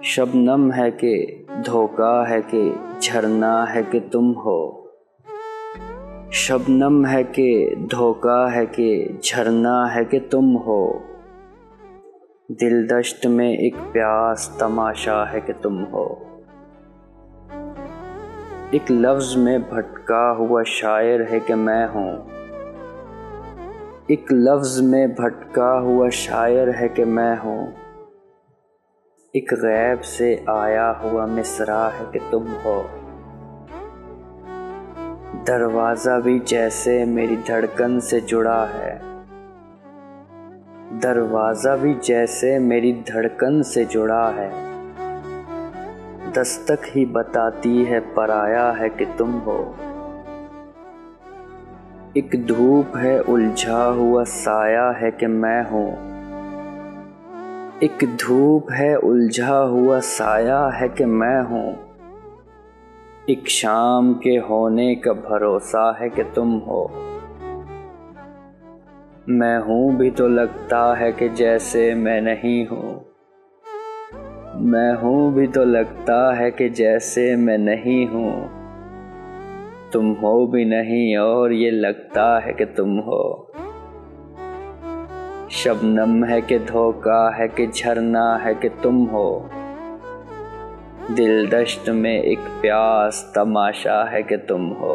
शबनम है कि धोखा है कि झरना है कि तुम हो। शबनम है कि धोखा है कि झरना है कि तुम हो। दिल दश्त में एक प्यास तमाशा है कि तुम हो। एक लफ्ज़ में भटका हुआ शायर है कि मैं हूँ। एक लफ्ज़ में भटका हुआ शायर है कि मैं हूँ। एक गैब से आया हुआ मिसरा है कि तुम हो। दरवाज़ा भी जैसे मेरी धड़कन से जुड़ा है। दरवाज़ा भी जैसे मेरी धड़कन से जुड़ा है। दस्तक ही बताती है पराया है कि तुम हो। एक धूप है उलझा हुआ साया है कि मैं हूँ। एक धूप है उलझा हुआ साया है कि मैं हूँ। एक शाम के होने का भरोसा है कि तुम हो। मैं हूँ भी तो लगता है कि जैसे मैं नहीं हूँ। मैं हूँ भी तो लगता है कि जैसे मैं नहीं हूँ। तुम हो भी नहीं और ये लगता है कि तुम हो। शबनम है कि धोखा है कि झरना है कि तुम हो। दिल दश्त में एक प्यास तमाशा है कि तुम हो।